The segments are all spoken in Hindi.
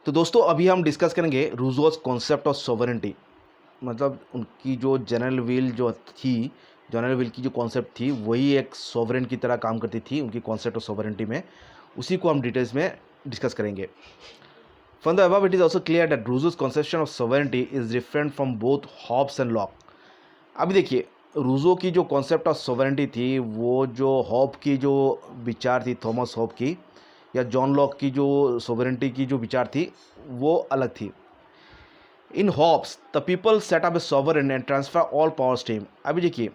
तो दोस्तों अभी हम डिस्कस करेंगे रूजोस कॉन्सेप्ट ऑफ सोवरेंटी। मतलब उनकी जो जनरल विल जो थी, जनरल विल की जो कॉन्सेप्ट थी वही एक सोवरेन की तरह काम करती थी उनकी कॉन्सेप्ट ऑफ सोवरेंटी में। उसी को हम डिटेल्स में डिस्कस करेंगे। From the above it is also clear that Rousseau's conception of sovereignty is different from both Hobbes and Locke. अभी देखिए, रूजो की जो कॉन्सेप्ट ऑफ सोवरेंटी थी वो जो हॉब की जो विचार थी, थॉमस हॉब की या जॉन लॉक की जो सोवरेंटी की जो विचार थी वो अलग थी। In Hobbes the people set up a sovereign and transfer all powers to him. अभी देखिए,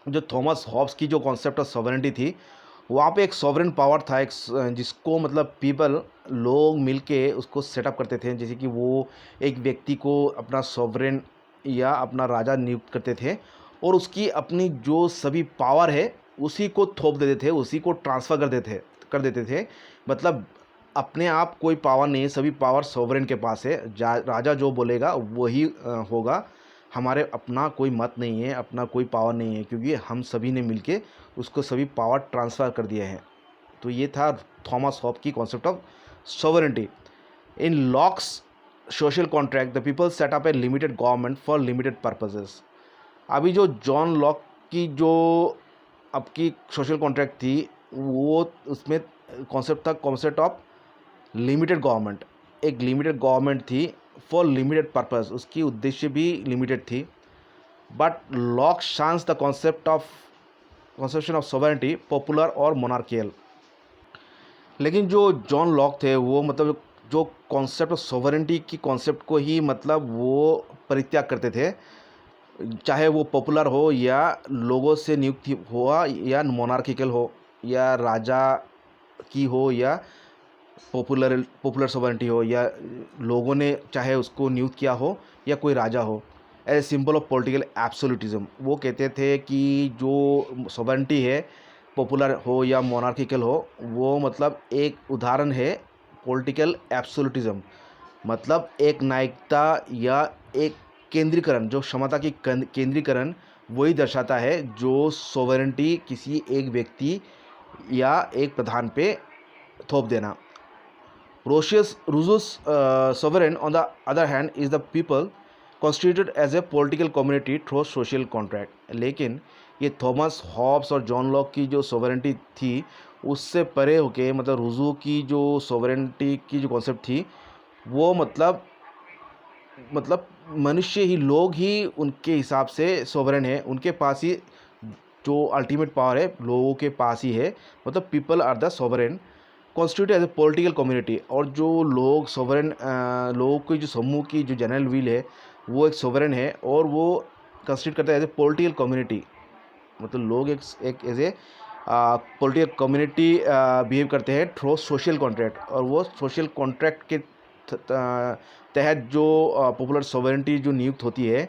जो थॉमस हॉब्स की जो कॉन्सेप्ट ऑफ सॉवरेंटी थी वहाँ पे एक सॉवरेन पावर था, एक जिसको मतलब पीपल लोग मिलके उसको सेटअप करते थे। जैसे कि वो एक व्यक्ति को अपना सॉवरेन या अपना राजा नियुक्त करते थे और उसकी अपनी जो सभी पावर है उसी को थोप देते थे, उसी को ट्रांसफ़र कर देते थे। मतलब अपने आप कोई पावर नहीं है, सभी पावर सॉवरेन के पास है। राजा जो बोलेगा वही होगा। हमारे अपना कोई मत नहीं है, अपना कोई पावर नहीं है, क्योंकि हम सभी ने मिलके उसको सभी पावर ट्रांसफ़र कर दिए हैं। तो ये था थॉमस हॉब की concept of sovereignty. In locks social contract the people set up A limited government for limited purposes. अभी जो जॉन लॉक की जो आपकी सोशल कॉन्ट्रैक्ट थी वो उसमें कॉन्सेप्ट था, कॉन्सेप्ट ऑफ लिमिटेड गवर्नमेंट। एक लिमिटेड गवर्नमेंट थी फॉर लिमिटेड पर्पस, उसकी उद्देश्य भी लिमिटेड थी। But Locke shuns the conception of sovereignty popular और मोनार्कियल। लेकिन जो जॉन लॉक थे वो मतलब जो कॉन्सेप्ट ऑफ सोवरेंटी की कॉन्सेप्ट को ही मतलब वो परित्याग करते थे, चाहे वो पॉपुलर हो या लोगों से नियुक्ति हुआ या मोनार्किकल हो या राजा की हो या पॉपुलर पॉपुलर सोवरेंटी हो या लोगों ने चाहे उसको नियुक्त किया हो या कोई राजा हो। As symbol of political absolutism, वो कहते थे कि जो सोवरेंटी है पॉपुलर हो या मोनार्किकल हो वो मतलब एक उदाहरण है पॉलिटिकल एब्सोल्यूटिज्म। मतलब एक नायकता या एक केंद्रीकरण, जो क्षमता की केंद्रीकरण वही दर्शाता है जो सोवरेंटी किसी एक व्यक्ति या एक प्रधान पे थोप देना। Rousseau's sovereign, on the other hand, is the people constituted as a political community through social contract। लेकिन ये थॉमस हॉब्स और जॉन लॉक की जो सोवरेंटी थी उससे परे होके मतलब रूजो की जो सोवरेंटी की जो कॉन्सेप्ट थी वो मतलब मनुष्य ही, लोग ही उनके हिसाब से सोवरेन है। उनके पास ही जो अल्टीमेट पावर है लोगों के पास ही है। मतलब people are the sovereign constitute as a political community. और जो लोग सोवरेन, लोगों की जो समूह की जो जनरल विल है वो एक सोवरेन है और वो कंस्टिट्यूट करता है एज ए पॉलिटिकल कम्युनिटी। मतलब लोग एक as a political community behave करते हैं थ्रू सोशल कॉन्ट्रैक्ट। और वो सोशल कॉन्ट्रैक्ट के तहत जो पॉपुलर सोवरेंटी जो नियुक्त होती है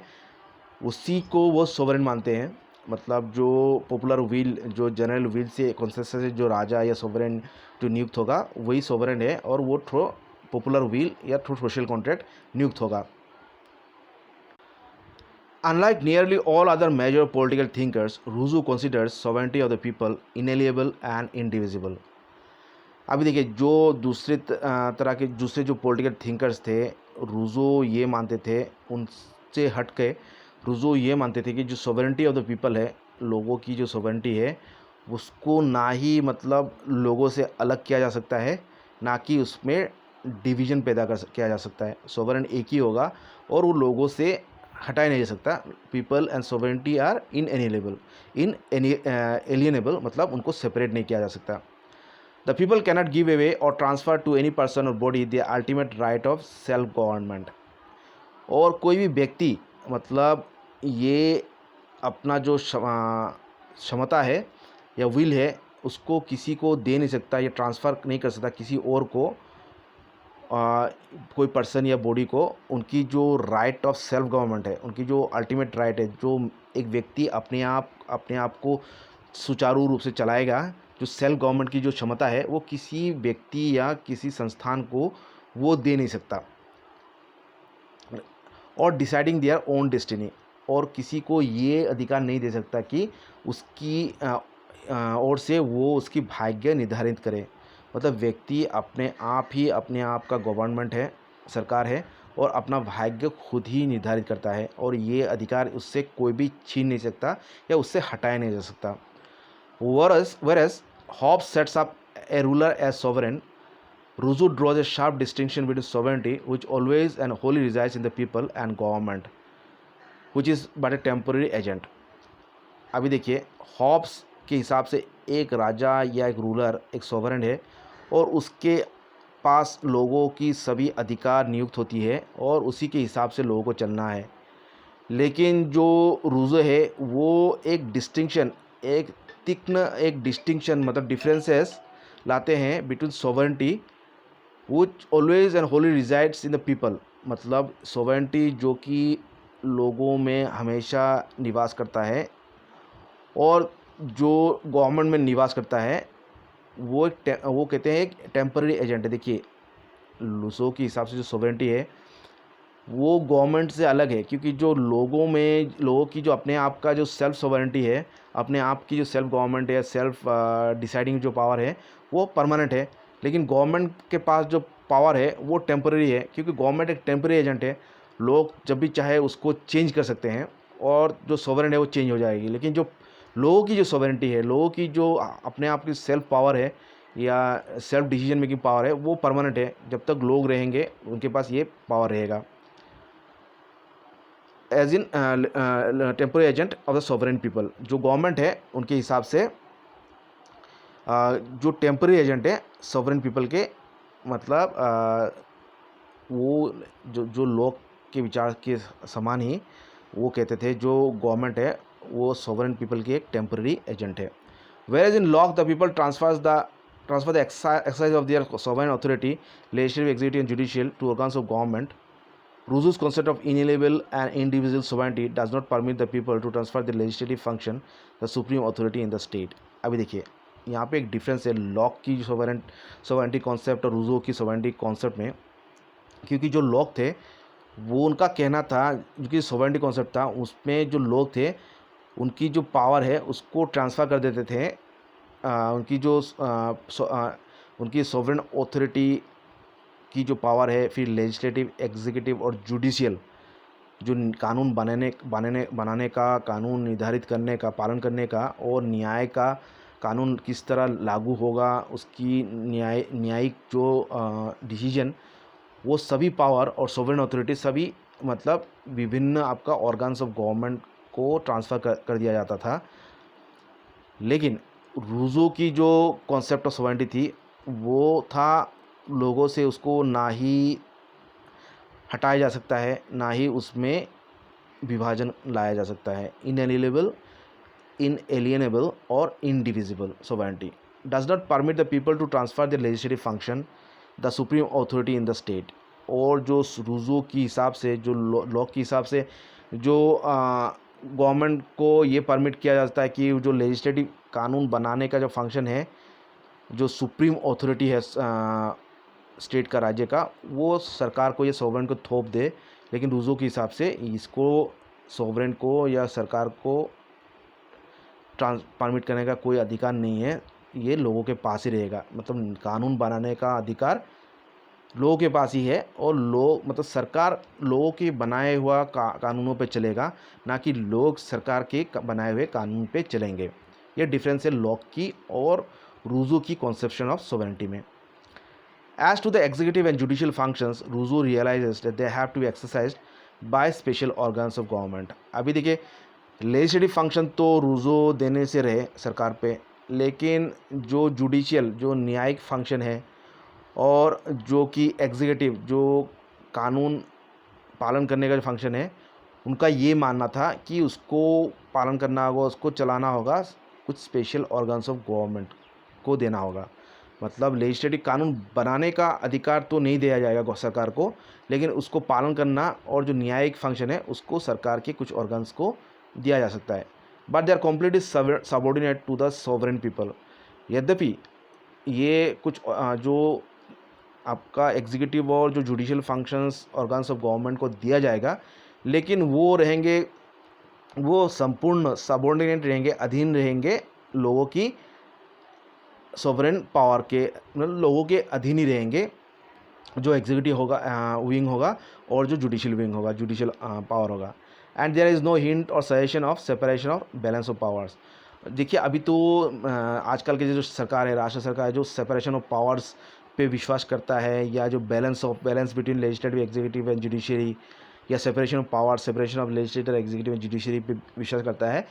उसी को वो सोवरेन मानते हैं। मतलब जो पॉपुलर विल, जो जनरल विल से कॉन्सेंसस से जो राजा या सोवरेन जो नियुक्त होगा वही सोवरेन है और वो थ्रू पॉपुलर विल या थ्रू सोशल कॉन्ट्रैक्ट नियुक्त होगा। Unlike nearly all other major political thinkers, Rousseau considers sovereignty of the people inalienable and indivisible। अभी देखिए, जो तरह के दूसरे जो पॉलिटिकल थिंकर्स थे, रूजो ये मानते थे, उनसे हट के रूजो ये मानते थे कि जो सोवरेंटी ऑफ द पीपल है, लोगों की जो सोवरेंटी है उसको ना ही मतलब लोगों से अलग किया जा सकता है, ना कि उसमें डिवीज़न किया जा सकता है। सोवरेन एक ही होगा और वो लोगों से हटाया नहीं जा सकता। People and sovereignty are alienable, मतलब उनको सेपरेट नहीं किया जा सकता। The people cannot give away or transfer to any person or body the ultimate right of self government। और कोई भी व्यक्ति मतलब ये अपना जो क्षमता है या विल है उसको किसी को दे नहीं सकता या ट्रांसफ़र नहीं कर सकता किसी और को, कोई पर्सन या बॉडी को। उनकी जो राइट ऑफ सेल्फ गवर्नमेंट है, उनकी जो अल्टीमेट राइट है, जो एक व्यक्ति अपने आप को सुचारू रूप से चलाएगा, जो सेल्फ गवर्नमेंट की जो क्षमता है वो किसी व्यक्ति या किसी संस्थान को वो दे नहीं सकता। और डिसाइडिंग देयर ओन डेस्टिनी, और किसी को ये अधिकार नहीं दे सकता कि उसकी ओर से वो उसकी भाग्य निर्धारित करे। मतलब व्यक्ति अपने आप ही अपने आप का गवर्नमेंट है, सरकार है, और अपना भाग्य खुद ही निर्धारित करता है, और ये अधिकार उससे कोई भी छीन नहीं सकता या उससे हटाया नहीं जा सकता। Whereas Hobbes sets up a ruler as sovereign, Rousseau draws a sharp distinction between sovereignty, which always and wholly resides in the people, and government, which is but a temporary agent. अभी देखिए, हॉब्स के हिसाब से एक राजा या एक रूलर एक सॉवरेन है, और उसके पास लोगों की सभी अधिकार नियुक्त होती है, और उसी के हिसाब से लोगों को चलना है। लेकिन जो रूज़ो है वो एक डिस्टिंक्शन, एक तीक्ष्ण एक डिस्टिंक्शन मतलब डिफरेंसेस लाते हैं between sovereignty which always and Holi resides in the people. मतलब सॉवरेंटी जो कि लोगों में हमेशा निवास करता है, और जो गवर्नमेंट में निवास करता है वो कहते हैं एक टेम्पररी एजेंट है। देखिए, लूसो के हिसाब से जो सॉवरेंटी है वो गवर्नमेंट से अलग है, क्योंकि जो लोगों की जो अपने आप का जो सेल्फ सॉवरेंटी है, अपने आप की जो सेल्फ गवर्नमेंट है, सेल्फ डिसाइडिंग जो पावर है वो परमानेंट है। लेकिन गवर्नमेंट के पास जो पावर है वो टेम्पररी है, क्योंकि गवर्नमेंट एक टेम्पररी एजेंट है। लोग जब भी चाहे उसको चेंज कर सकते हैं, और जो सॉवरेन है वो चेंज हो जाएगी। लेकिन जो लोगों की जो सॉवरेंटी है, लोगों की जो अपने आप की सेल्फ पावर है या सेल्फ डिसीजन मेकिंग पावर है, वो परमानेंट है। जब तक लोग रहेंगे उनके पास ये पावर रहेगा, as in temporary agent of the sovereign people. जो गवर्नमेंट है उनके हिसाब से जो टेम्पोररी एजेंट है सॉवरेन पीपल के, मतलब वो जो लोग के विचार के समान ही वो कहते थे जो गवर्नमेंट है वो सॉवरेन पीपल की एक टेम्पोररी एजेंट है। Whereas in Locke the people transfer the exercise of their sovereign authority, legislative, executive and judicial, to organs of government. Rousseau's concept of inalienable and indivisible sovereignty does not permit the people to transfer the legislative function, the supreme authority in the state. अभी देखिए, यहाँ पे एक डिफरेंस है लॉक की सोवरेंटी कॉन्सेप्ट और रूजो की सोवरेंटी कॉन्सेप्ट में। क्योंकि जो लॉक थे वो उनका कहना था, जो कि सोवरेंटी कॉन्सेप्ट था उसमें जो लोग थे उनकी जो पावर है उसको ट्रांसफ़र कर देते थे। उनकी सोवरेन अथॉरिटी की जो पावर है, फिर लेजिस्लेटिव, एग्जीक्यूटिव और जुडिशियल, जो कानून बनाने का, कानून निर्धारित करने का, पालन करने का, और न्याय का, कानून किस तरह लागू होगा उसकी न्यायिक जो डिसीजन, वो सभी पावर और सोवरेन अथॉरिटी सभी मतलब विभिन्न आपका ऑर्गन्स ऑफ गवर्नमेंट को ट्रांसफ़र कर दिया जाता था। लेकिन रूजो की जो कॉन्सेप्ट ऑफ सोवरेंटी थी वो था लोगों से उसको ना ही हटाया जा सकता है, ना ही उसमें विभाजन लाया जा सकता है। इनएलिएनेबल और indivisible sovereignty does not permit the people to transfer the legislative function, the supreme authority in the state. और जो रूजो की हिसाब से, जो लॉ के हिसाब से, जो गवर्नमेंट को ये परमिट किया जाता है कि जो लेजिस्लेटिव कानून बनाने का जो फंक्शन है, जो सुप्रीम अथॉरिटी है स्टेट का, राज्य का, वो सरकार को, ये सोवरेन को थोप दे। लेकिन रूजो के हिसाब से इसको सोवरेन को या सरकार को परमिट करने का कोई अधिकार नहीं है, ये लोगों के पास ही रहेगा। मतलब कानून बनाने का अधिकार लोगों के पास ही है, और मतलब सरकार लोगों के बनाए हुआ कानूनों पे चलेगा, ना कि लोग सरकार के बनाए हुए कानून पे चलेंगे। ये डिफरेंस है लॉक की और रूजो की कॉन्सेप्शन ऑफ सोवरेनिटी में। As to the executive and judicial functions, Rousseau realizes that they have to be exercised by special organs of government. अभी देखिए, लेजिस्लेटिव फंक्शन तो रूजो देने से रहे सरकार पे, लेकिन जो जुडिशियल, जो न्यायिक फंक्शन है, और जो कि एग्जीक्यूटिव, जो कानून पालन करने का जो फंक्शन है, उनका ये मानना था कि उसको पालन करना होगा, उसको चलाना होगा, कुछ स्पेशल ऑर्गन्स ऑफ गवर्नमेंट को देना होगा। मतलब लेजिस्लेटिव कानून बनाने का अधिकार तो नहीं दिया जाएगा सरकार को, लेकिन उसको पालन करना और जो न्यायिक फंक्शन है उसको सरकार के कुछ ऑर्गन्स को दिया जा सकता है। But they are completely subordinate to the sovereign people. यद्यपि ये कुछ जो आपका एग्जीक्यूटिव और जो judicial functions organs of government को दिया जाएगा, लेकिन वो संपूर्ण सबऑर्डिनेट रहेंगे, अधीन रहेंगे लोगों की सोवरेन पावर के मतलब लोगों के अधीन ही रहेंगे, जो एग्जीक्यूटिव होगा विंग होगा और जो जुडिशियल विंग होगा, जुडिशियल पावर होगा। And there is no hint और suggestion of separation of balance of powers. देखिए अभी तो आजकल की जो सरकार है, राष्ट्र सरकार है, जो सेपरेशन ऑफ पावर्स पे विश्वास करता है, या जो balance between legislative executive and judiciary, या separation of power, separation of legislative executive and judiciary पे विश्वास करता है।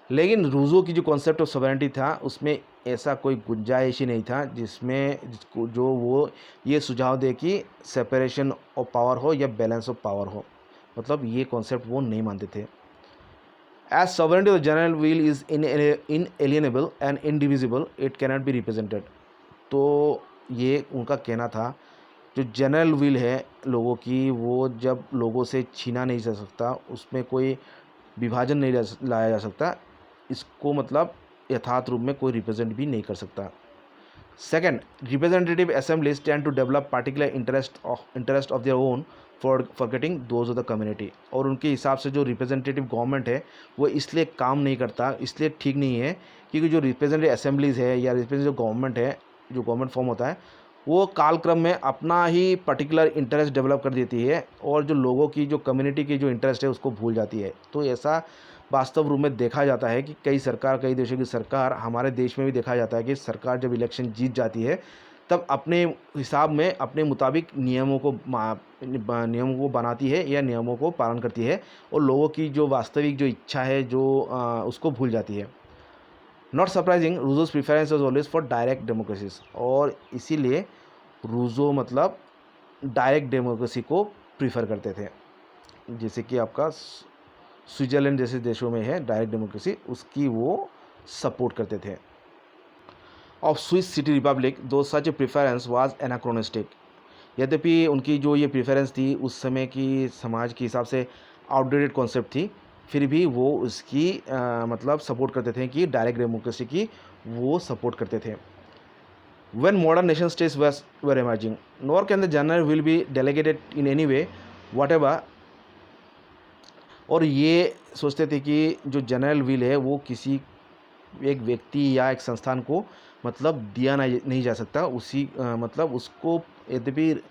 लेकिन रूजो की जो कॉन्सेप्ट ऑफ सॉवरेनिटी था उसमें ऐसा कोई गुंजाइश ही नहीं था जिसको जो वो ये सुझाव दे कि सेपरेशन ऑफ पावर हो या बैलेंस ऑफ पावर हो, मतलब ये कॉन्सेप्ट वो नहीं मानते थे। As sovereignty of general will is inalienable and indivisible, it cannot be represented. तो ये उनका कहना था, जो जनरल विल है लोगों की, वो जब लोगों से छीना नहीं जा सकता, उसमें कोई विभाजन नहीं लाया जा सकता, इसको मतलब यथार्थ रूप में कोई रिप्रेजेंट भी नहीं कर सकता। Second, representative assemblies tend to develop particular interest of their own for forgetting those of the community. और उनके हिसाब से जो रिप्रेजेंटेटिव गवर्नमेंट है वो इसलिए काम नहीं करता, इसलिए ठीक नहीं है, क्योंकि जो रिप्रेजेंटेटिव असेंबलीज है या रिप्रेजेंटेटिव गवर्नमेंट है, जो गवर्नमेंट फॉर्म होता है, वो कालक्रम में अपना ही पर्टिकुलर इंटरेस्ट डेवलप कर देती है और जो लोगों की, जो कम्युनिटी की जो इंटरेस्ट है उसको भूल जाती है। तो ऐसा वास्तव रूप में देखा जाता है कि कई देशों की सरकार, हमारे देश में भी देखा जाता है कि सरकार जब इलेक्शन जीत जाती है तब अपने हिसाब में, अपने मुताबिक नियमों को बनाती है या नियमों को पालन करती है, और लोगों की जो वास्तविक जो इच्छा है उसको भूल जाती है। Not surprising, Rousseau's preference was always for direct democracies, और इसीलिए रूजो मतलब डायरेक्ट डेमोक्रेसी को प्रीफर करते थे। जैसे कि आपका स्विट्ज़रलैंड जैसे देशों में है डायरेक्ट डेमोक्रेसी, उसकी वो सपोर्ट करते थे। ऑफ स्विस सिटी रिपब्लिक दो सच प्रिफरेंस वाज एनाक्रोनिस्टिक, यद्यपि उनकी जो ये प्रिफरेंस थी उस समय की समाज के हिसाब से आउटडेटेड कॉन्सेप्ट थी, फिर भी वो उसकी मतलब सपोर्ट करते थे कि डायरेक्ट डेमोक्रेसी की वो सपोर्ट करते थे। When modern nation states were emerging, nor can the general will be delegated in any way whatever। और ये सोचते थे कि जो जनरल विल है वो किसी एक व्यक्ति या एक संस्थान को मतलब दिया नहीं जा सकता, मतलब उसको, यद्यपि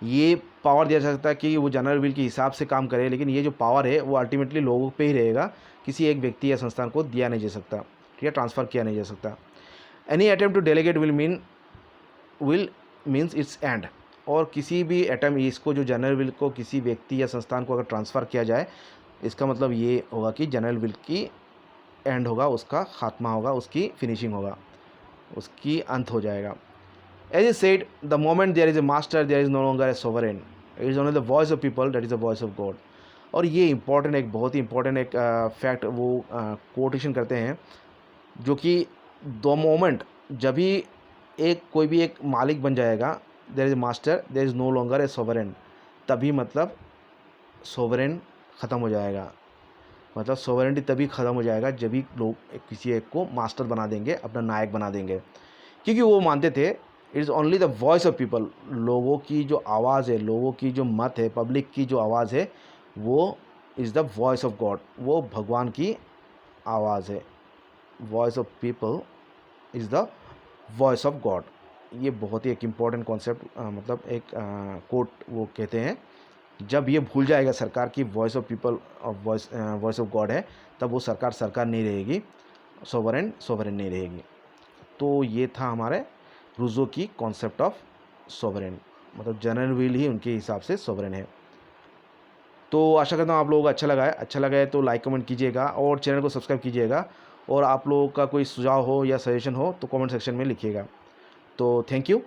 ये पावर दिया जा सकता है कि वो जनरल विल के हिसाब से काम करे, लेकिन ये जो पावर है वो अल्टीमेटली लोगों पे ही रहेगा, किसी एक व्यक्ति या संस्थान को दिया नहीं जा सकता या ट्रांसफ़र किया नहीं जा सकता। Any attempt to delegate will means its end, और किसी भी अटेम्प्ट, इसको जो जनरल विल को किसी व्यक्ति या संस्थान को अगर ट्रांसफ़र किया जाए, इसका मतलब ये होगा कि जनरल विल की एंड होगा, उसका खात्मा होगा, उसकी फिनिशिंग होगा, उसकी अंत हो जाएगा। As is said, the moment there is a master there is no longer a sovereign, it is only the voice of people that is the voice of God. और ये इंपॉर्टेंट, एक बहुत ही इंपॉर्टेंट एक फैक्ट वो कोटेशन करते हैं, जो कि द मोमेंट जब भी कोई भी एक मालिक बन जाएगा, there is a master there is no longer a sovereign, तभी मतलब सोवरेन ख़त्म हो जाएगा, मतलब सोवरेनिटी तभी ख़त्म हो जाएगा जब भी लोग किसी एक को मास्टर बना देंगे, अपना नायक बना देंगे, क्योंकि वो मानते थे it is only the voice of people, लोगों की जो आवाज़ है, लोगों की जो मत है, पब्लिक की जो आवाज़ है, वो is the voice of God, वो भगवान की आवाज़ है। Voice of people is the voice of God. ये बहुत ही एक इम्पॉर्टेंट कॉन्सेप्ट, मतलब एक कोट वो कहते हैं, जब ये भूल जाएगा सरकार की वॉइस ऑफ पीपल और वॉइस ऑफ गॉड है, तब वो सरकार नहीं रहेगी, सोवरेन नहीं रहेगी। तो ये था हमारे रूजो की कॉन्सेप्ट ऑफ सोवरेन, मतलब जनरल विल ही उनके हिसाब से सोवरेन है। तो आशा करता हूँ आप लोगों को अच्छा लगा है तो लाइक कमेंट कीजिएगा और चैनल को सब्सक्राइब कीजिएगा, और आप लोगों का कोई सुझाव हो या सजेशन हो तो कमेंट सेक्शन में लिखिएगा। तो थैंक यू।